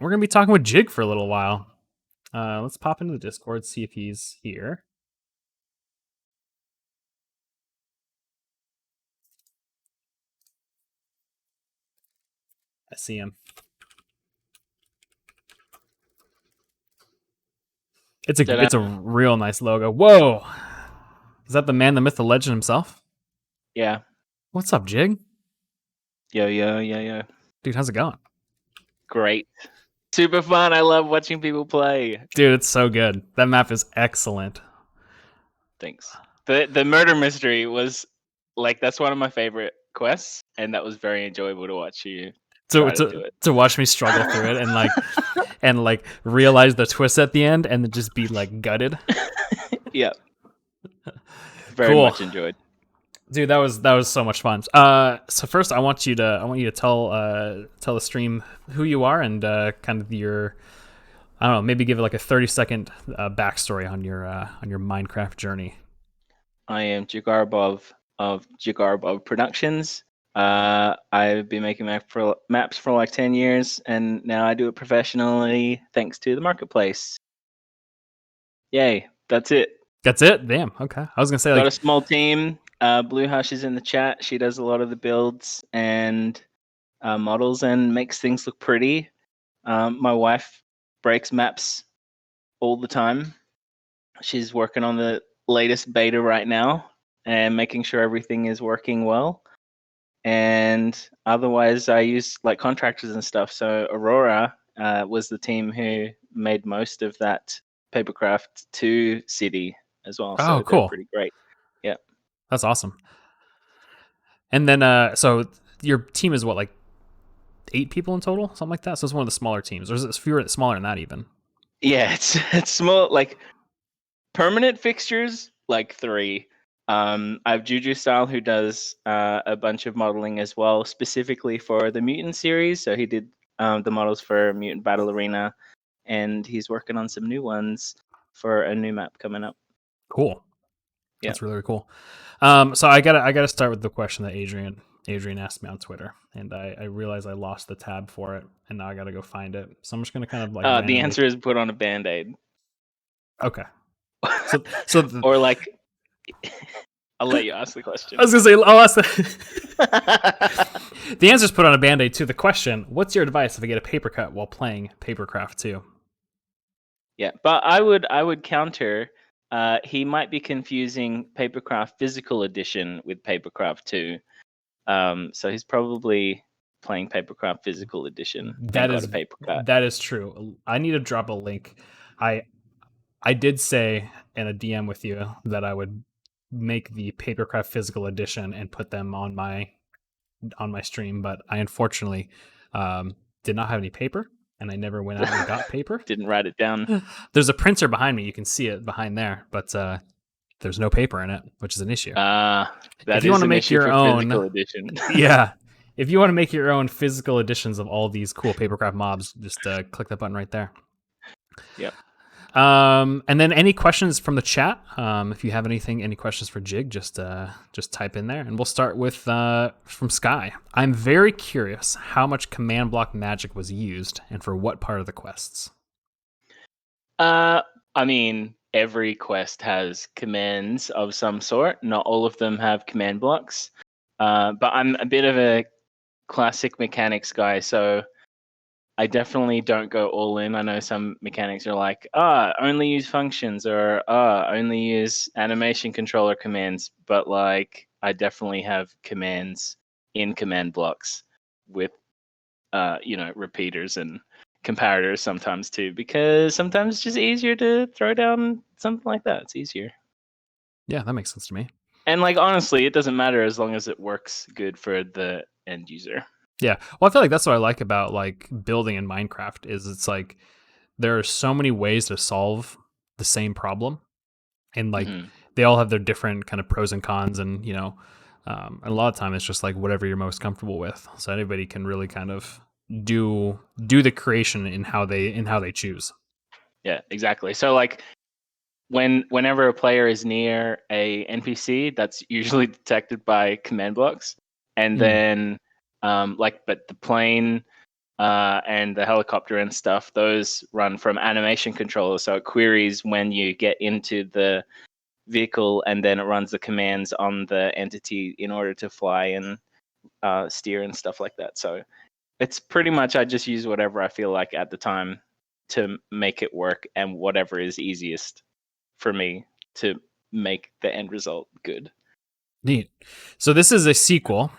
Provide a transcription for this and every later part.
we're gonna be talking with Jig for a little while. Let's pop into the Discord, see if he's here. I see him. It's a real nice logo. Whoa! Is that the man, the myth, the legend himself? Yeah. What's up, Jig? Yo. Dude, how's it going? Great. Super fun. I love watching people play. Dude, it's so good. That map is excellent. Thanks. The murder mystery was like, that's one of my favorite quests, and that was very enjoyable to watch you try to do it. To watch me struggle through it and like realize the twist at the end and then just be like gutted. Yeah. Very much enjoyed. Dude, that was so much fun. So first I want you to tell the stream who you are and kind of your, I don't know, maybe give it like a 30-second backstory on your Minecraft journey. I am Jigarbov of Jigarbov Productions. I've been making maps for like 10 years, and now I do it professionally thanks to the marketplace. Yay, that's it. That's it? Damn, okay. I was going to say, got a small team. Blue Hush is in the chat. She does a lot of the builds and models and makes things look pretty. My wife breaks maps all the time. She's working on the latest beta right now and making sure everything is working well. And otherwise, I use like contractors and stuff. So Aurora was the team who made most of that Papercraft 2 city as well. Oh, so cool. They're pretty great. Yeah. That's awesome. And then, so your team is what, like 8 people in total, something like that? So it's one of the smaller teams, or is it smaller than that even? Yeah, it's small. Like permanent fixtures, like 3. I have Juju Style, who does a bunch of modeling as well, specifically for the Mutant series. So he did the models for Mutant Battle Arena, and he's working on some new ones for a new map coming up. Cool. Yeah. That's really cool. So I gotta start with the question that Adrian asked me on Twitter, and I realized I lost the tab for it, and now I gotta go find it. So I'm just gonna kind of like the answer is put on a Band-Aid. Okay. Or like, I'll let you ask the question. I was gonna say I'll ask the answer is put on a Band-Aid to the question. What's your advice if I get a paper cut while playing Papercraft 2? Yeah, but I would counter. He might be confusing Papercraft Physical Edition with Papercraft 2. So he's probably playing Papercraft Physical Edition. That is true. I need to drop a link. I did say in a DM with you that I would make the Papercraft Physical Edition and put them on my stream, but I unfortunately did not have any paper, and I never went out and got paper. Didn't write it down. There's a printer behind me. You can see it behind there, but there's no paper in it, which is an issue. If you want to make your own physical edition. Yeah. If you want to make your own physical editions of all these cool Papercraft mobs, just click that button right there. Yep. And then any questions from the chat? If you have any questions for Jig, just type in there, and we'll start with from Sky. I'm very curious how much command block magic was used, and for what part of the quests. I mean, every quest has commands of some sort. Not all of them have command blocks, but I'm a bit of a classic mechanics guy, so I definitely don't go all in. I know some mechanics are like, only use functions, or only use animation controller commands, but like I definitely have commands in command blocks with repeaters and comparators sometimes too, because sometimes it's just easier to throw down something like that. It's easier. Yeah, that makes sense to me. And like honestly, it doesn't matter as long as it works good for the end user. Yeah, well, I feel like that's what I like about like building in Minecraft is it's like there are so many ways to solve the same problem, and like they all have their different kind of pros and cons, and a lot of time it's just like whatever you're most comfortable with. So anybody can really kind of do the creation in how they choose. Yeah, exactly. So like whenever a player is near a NPC, that's usually detected by command blocks, and then but the plane and the helicopter and stuff, those run from animation controller. So it queries when you get into the vehicle, and then it runs the commands on the entity in order to fly and steer and stuff like that. So it's pretty much I just use whatever I feel like at the time to make it work, and whatever is easiest for me to make the end result good. Neat. So this is a sequel.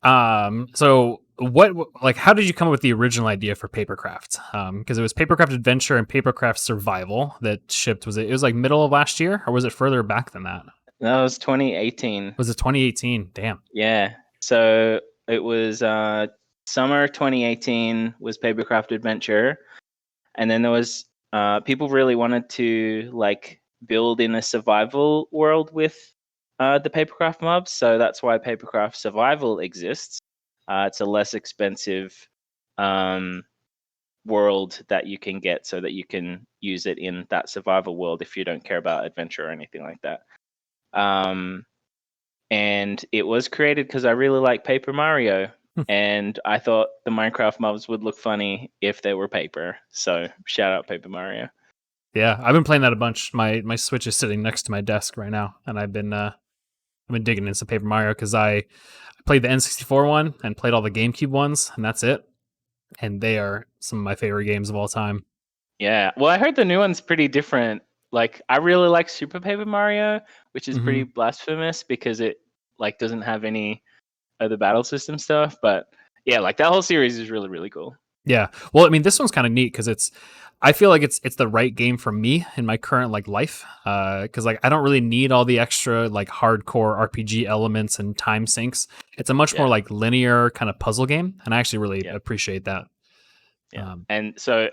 So what, like, how did you come up with the original idea for Papercraft? Because it was Papercraft Adventure and Papercraft Survival that shipped. It was like middle of last year, or was it further back than that? That was 2018. Was it 2018? Damn. Yeah. So it was summer 2018 was Papercraft Adventure, and then there was people really wanted to like build in a survival world with the Papercraft mobs, so that's why Papercraft Survival exists. It's a less expensive world that you can get, so that you can use it in that survival world if you don't care about adventure or anything like that. And it was created because I really like Paper Mario, and I thought the Minecraft mobs would look funny if they were paper. So shout out Paper Mario. Yeah, I've been playing that a bunch. My Switch is sitting next to my desk right now, and I've been digging into Paper Mario because I played the N64 one and played all the GameCube ones, and that's it. And they are some of my favorite games of all time. Yeah. Well, I heard the new one's pretty different. Like I really like Super Paper Mario, which is pretty blasphemous because it like doesn't have any of the battle system stuff, but yeah, like that whole series is really really cool. Yeah. Well, I mean, this one's kind of neat because I feel like it's the right game for me in my current like life. Because like I don't really need all the extra like hardcore RPG elements and time sinks. It's a much more Yeah. like linear kind of puzzle game, and I actually really Yeah. appreciate that. Yeah. So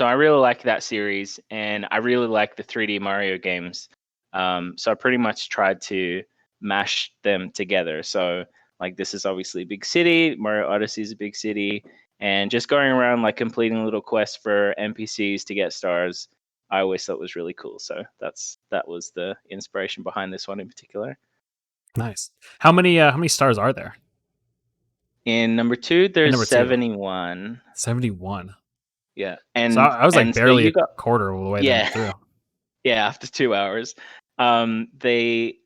I really like that series, and I really like the 3D Mario games. So I pretty much tried to mash them together. So like this is obviously a big city, Mario Odyssey is a big city, and just going around like completing little quests for NPCs to get stars, I always thought was really cool. So that was the inspiration behind this one in particular. Nice. How many stars are there? In number 2, In there's number two, 71. 71. Yeah, So I was like and so barely you a got quarter of the way then yeah. through. Yeah, after 2 hours. They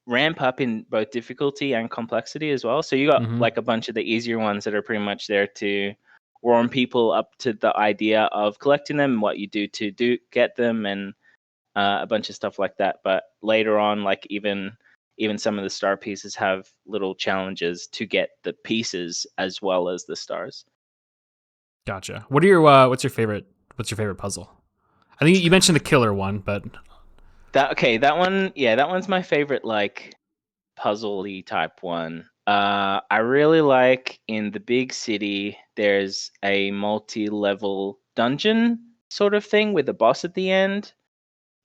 ramp up in both difficulty and complexity as well. So you got Mm-hmm. like a bunch of the easier ones that are pretty much there to warm people up to the idea of collecting them, what you do to get them, and a bunch of stuff like that. But later on, like even some of the star pieces have little challenges to get the pieces as well as the stars. Gotcha. What's your favorite puzzle? I think you mentioned the killer one, but That one, yeah, that one's my favorite, like puzzle-y type one. I really like in the big city, there's a multi-level dungeon sort of thing with a boss at the end.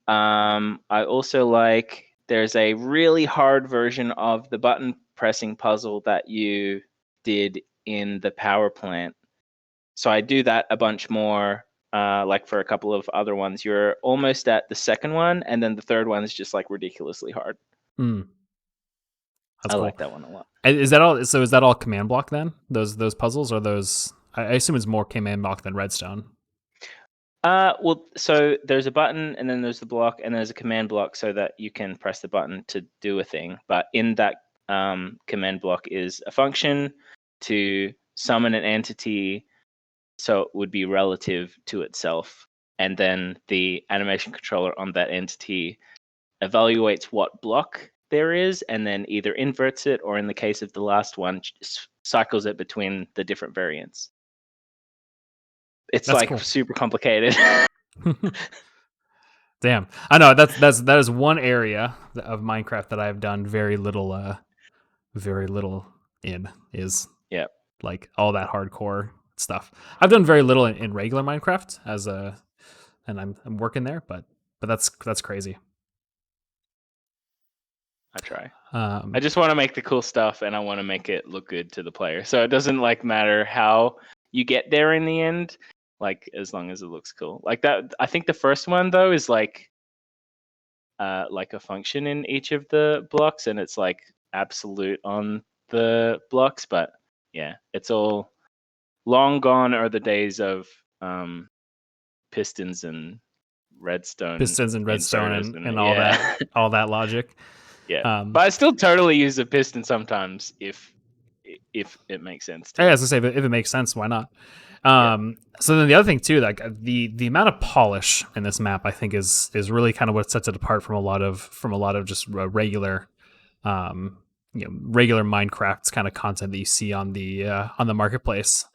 I also like there's a really hard version of the button pressing puzzle that you did in the power plant. So I do that a bunch more. Like for a couple of other ones, you're almost at the second one, and then the third one is just like ridiculously hard. that's I cool. like that one a lot. Is that all? So is that all command block then? Those puzzles, or those? I assume it's more command block than Redstone. Well, so there's a button, and then there's the block, and there's a command block so that you can press the button to do a thing. But in that command block is a function to summon an entity, so it would be relative to itself, and then the animation controller on that entity evaluates what block there is, and then either inverts it, or in the case of the last one, cycles it between the different variants. It's That's like cool. super complicated. Damn, I know that is one area of Minecraft that I've done very little in is Yeah, like all that hardcore stuff. I've done very little in regular Minecraft and I'm working there, but that's crazy. I try. I Um, just want to make the cool stuff, and I want to make it look good to the player. So it doesn't like matter how you get there in the end, like as long as it looks cool. Like that, I think the first one though is like a function in each of the blocks, and it's like absolute on the blocks. But Yeah, it's all long gone are the days of pistons and redstone Pistons and redstone inserters and and yeah. all that logic. Yeah, but I still totally use a piston sometimes if it makes sense to. Yeah, as I say, if it makes sense, why not? Yeah. So then the other thing too, like the amount of polish in this map, I think is really kind of what sets it apart from a lot of just regular, regular Minecraft kind of content that you see on the marketplace.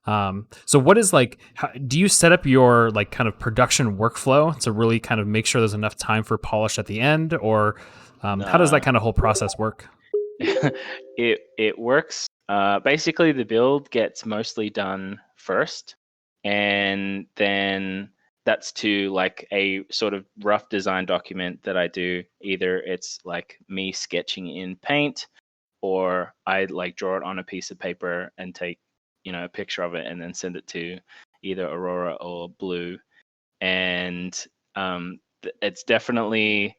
So what is like? Do you set up your like kind of production workflow to really kind of make sure there's enough time for polish at the end, or how does that Nah. kind of whole process work? It works. Basically, the build gets mostly done first, and then that's to like a sort of rough design document that I do. Either it's like me sketching in paint, or I like draw it on a piece of paper and take a picture of it and then send it to either Aurora or Blue. And it's definitely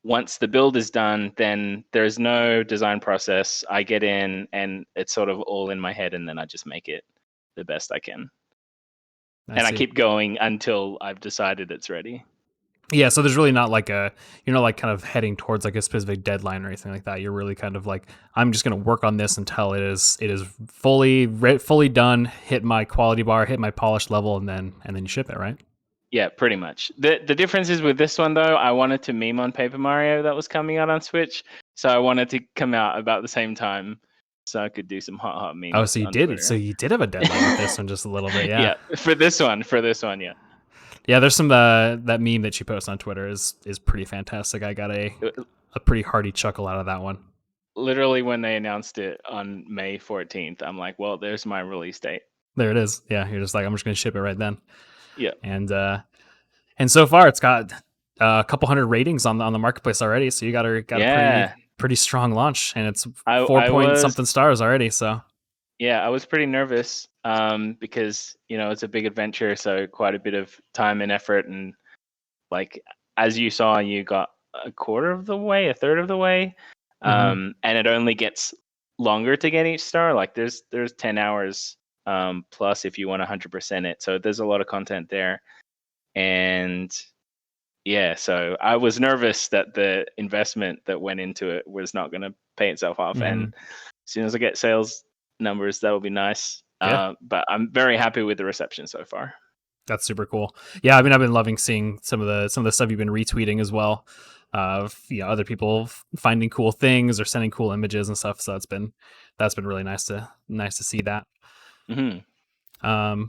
once the build is done, then there's no design process. I get in and it's sort of all in my head, and then I just make it the best I can. I And I see. keep going until I've decided it's ready. Yeah, so there's really not like you're not like kind of heading towards like a specific deadline or anything like that. You're really kind of like, I'm just going to work on this until it is fully done, hit my quality bar, hit my polish level, and then you ship it, right? Yeah, pretty much. The difference is with this one though, I wanted to meme on Paper Mario that was coming out on Switch, so I wanted to come out about the same time, so I could do some hot Oh, memes so you on did. So Twitter. you did have a deadline with this one, just a little bit, yeah. Yeah, for this one, yeah. Yeah, there's some that meme that she posts on Twitter is pretty fantastic. I got a pretty hearty chuckle out of that one. Literally, when they announced it on May 14th, I'm like, well, there's my release date. There it is. Yeah, you're just like, I'm just gonna ship it right then. Yeah. And so far it's got a couple hundred ratings on the marketplace already. So you got a Yeah. pretty strong launch, and it's I 4 point was something stars already. So yeah, I was pretty nervous because it's a big adventure, so quite a bit of time and effort, and like as you saw, you got a quarter of the way, a third of the way, and it only gets longer to get each star. Like there's 10 hours plus if you want 100% it, so there's a lot of content there, and yeah, so I was nervous that the investment that went into it was not going to pay itself off, and as soon as I get sales numbers, that will be nice. yeah, But I'm very happy with the reception so far. that's super cool. Yeah, I mean, I've been loving seeing some of the stuff you've been retweeting as well. Of other people finding cool things or sending cool images and stuff. So that's been really nice to see that. Mm-hmm.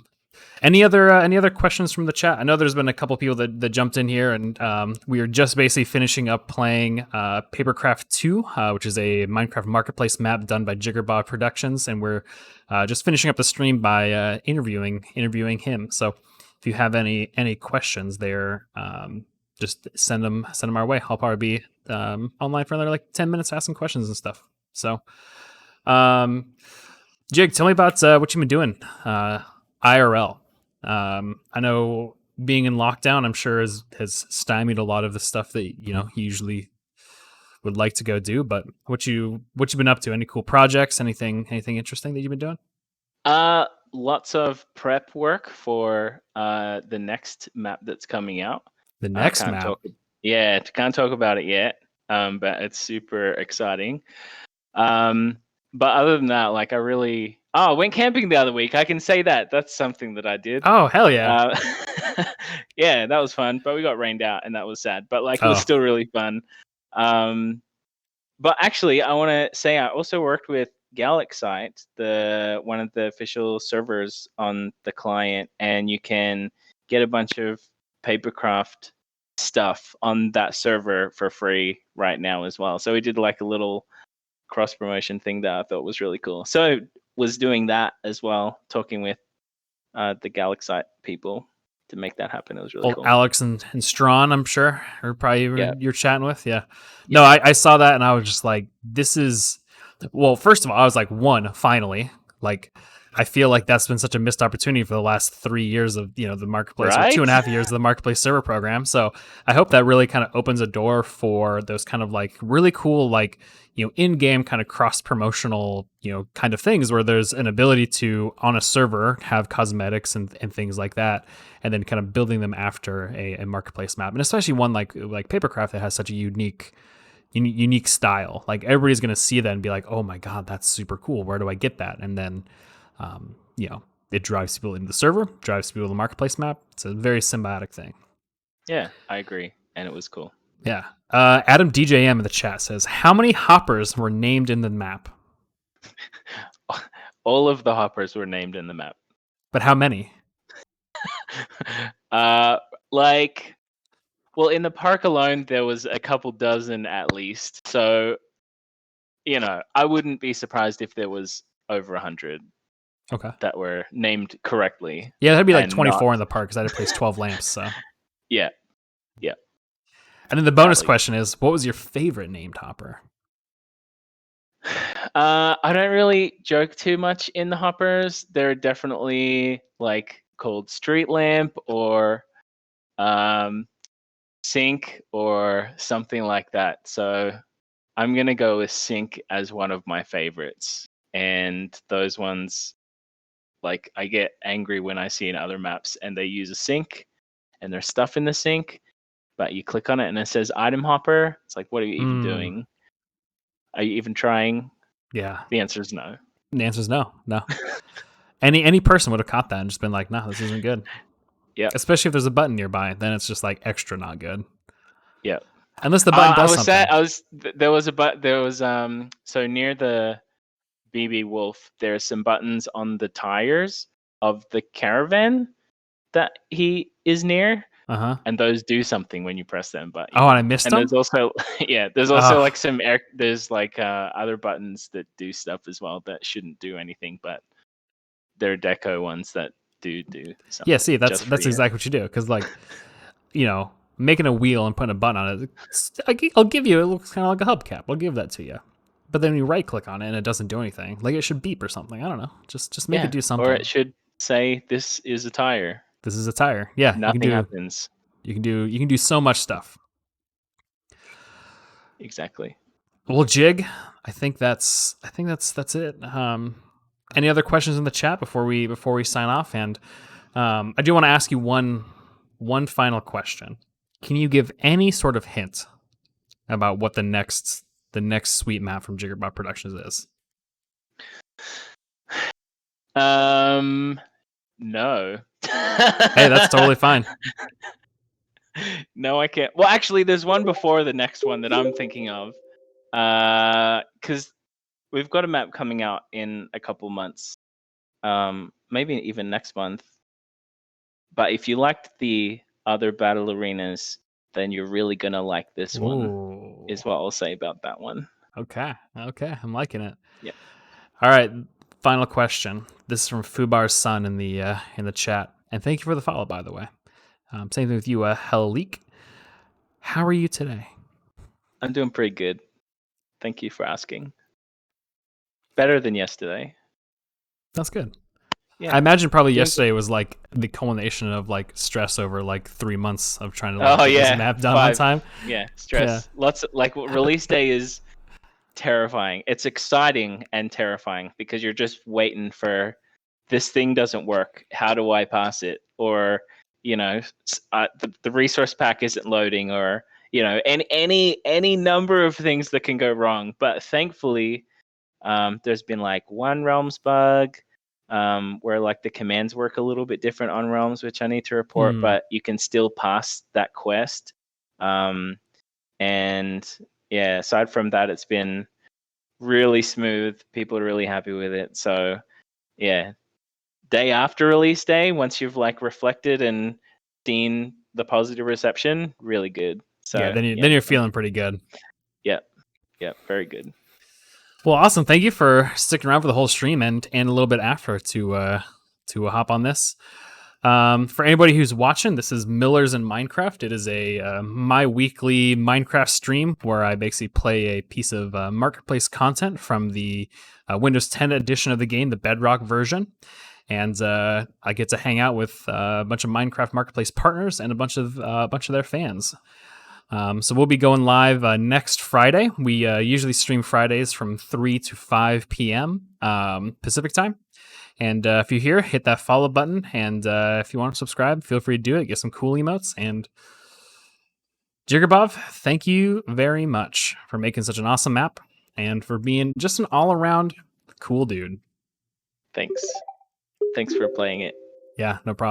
Any other questions from the chat? I know there's been a couple people that jumped in here, and we are just basically finishing up playing Papercraft 2, which is a Minecraft marketplace map done by Jigarbov Productions, and we're just finishing up the stream by interviewing him. So if you have any questions there, just send them our way. I'll probably be online for another like 10 minutes asking questions and stuff. So, Jig, tell me about what you've been doing. IRL. I know being in lockdown, I'm sure has stymied a lot of the stuff that you usually would like to go do. But what you been up to? Any cool projects? Anything interesting that you've been doing? Lots of prep work for the next map that's coming out. The I next can't map. can't talk about it yet. But it's super exciting. But other than that, like I went camping the other week. I can say that. That's something that I did. Oh, hell yeah. Yeah, that was fun. But we got rained out and that was sad. But like it was Oh, still really fun. But actually I want to say I also worked with Galaxite, the one of the official servers on the client, and you can get a bunch of Papercraft stuff on that server for free right now as well. So we did like a little cross promotion thing that I thought was really cool. So was doing that as well, talking with the Galaxite people to make that happen. It was really old cool. Alex and Strawn, I'm sure, or probably you're chatting with. Yeah. No, Yeah. I saw that and I was just like, this is. Well, first of all, I was like, finally, like I feel like that's been such a missed opportunity for the last 3 years of the marketplace, or two Right? and a half years of the marketplace server program. So I hope that really kind of opens a door for those kind of like really cool like in-game kind of cross promotional kind of things where there's an ability to on a server have cosmetics and things like that, and then kind of building them after a marketplace map, and especially one like Papercraft that has such a unique style. Like everybody's gonna see that and be like, "Oh my god, that's super cool. Where do I get that?" And then, it drives people into the server, drives people to the marketplace map. It's a very symbiotic thing. Yeah, I agree, and it was cool. Yeah. Adam DJM in the chat says, "How many hoppers were named in the map?" All of the hoppers were named in the map. But how many? Like, well, in the park alone, there was a couple dozen at least. So, I wouldn't be surprised if there was over 100 Okay. that were named correctly. Yeah, that'd be like and 24 not- in the park because I had to place 12 lamps. So. Yeah. And then the bonus Badly. question is, what was your favorite named hopper? I don't really joke too much in the hoppers. They're definitely like called street lamp or sink or something like that. So I'm gonna go with sink as one of my favorites. And those ones, like, I get angry when I see in other maps and they use a sink and there's stuff in the sink, but you click on it and it says item hopper. It's like, what are you even doing? Are you even trying? Yeah. The answer is no. The answer is no. Any person would have caught that and just been like, "Nah, this isn't good." Yeah. Especially if there's a button nearby, then it's just like extra not good. Yeah. Unless the button does something. There was so near the BB Wolf, there's some buttons on the tires of the caravan that he is near. Uh-huh. And those do something when you press them. But Oh, and I missed and them? there's also like some there's like other buttons that do stuff as well that shouldn't do anything, but they're deco ones that do something. Yeah, see, that's exactly what you do. Because like, making a wheel and putting a button on it, I'll give you, it looks kind of like a hubcap. I'll give that to you. But then you right click on it and it doesn't do anything. Like it should beep or something. I don't know. Just make it do something. Or it should say this is a tire. This is a tire. Yeah, Nothing happens. You can do so much stuff. Exactly. Well, Jig, I think that's it. Any other questions in the chat before we sign off? And I do want to ask you one final question. Can you give any sort of hint about what the next sweet map from Jigarbov Productions is? No. Hey, that's totally fine. No, I can't. Well, actually, there's one before the next one that I'm thinking of. Because we've got a map coming out in a couple months. Maybe even next month. But if you liked the other battle arenas, then you're really gonna like this one. Is what I'll say about that one. Okay, I'm liking it. Yeah. All right, final question. This is from Fubar's son in the chat, and thank you for the follow, by the way. Same thing with you, Helleek. How are you today? I'm doing pretty good. Thank you for asking. Better than yesterday. That's good. Yeah. I imagine probably yesterday was like the culmination of like stress over like 3 months of trying to get this map done on time. Yeah, stress. Yeah. Lots of, like, release day is terrifying. It's exciting and terrifying because you're just waiting for this thing doesn't work. How do I pass it? Or the resource pack isn't loading, or any number of things that can go wrong. But thankfully, there's been like one Realms bug where like the commands work a little bit different on Realms, which I need to report, but you can still pass that quest. And yeah, aside from that, it's been really smooth. People are really happy with it. So yeah, day after release day, once you've like reflected and seen the positive reception, really good. So yeah, then you're feeling pretty good. Yeah, very good. Well, awesome. Thank you for sticking around for the whole stream and a little bit after to hop on this. For anybody who's watching, this is Millers in Minecraft. It is a my weekly Minecraft stream where I basically play a piece of marketplace content from the Windows 10 edition of the game, the Bedrock version. And I get to hang out with a bunch of Minecraft marketplace partners and a bunch of their fans. So we'll be going live next Friday. We usually stream Fridays from 3 to 5 p.m. Pacific time. And if you're here, hit that follow button. And if you want to subscribe, feel free to do it. Get some cool emotes. And Jigarbov, thank you very much for making such an awesome map and for being just an all-around cool dude. Thanks for playing it. Yeah, no problem.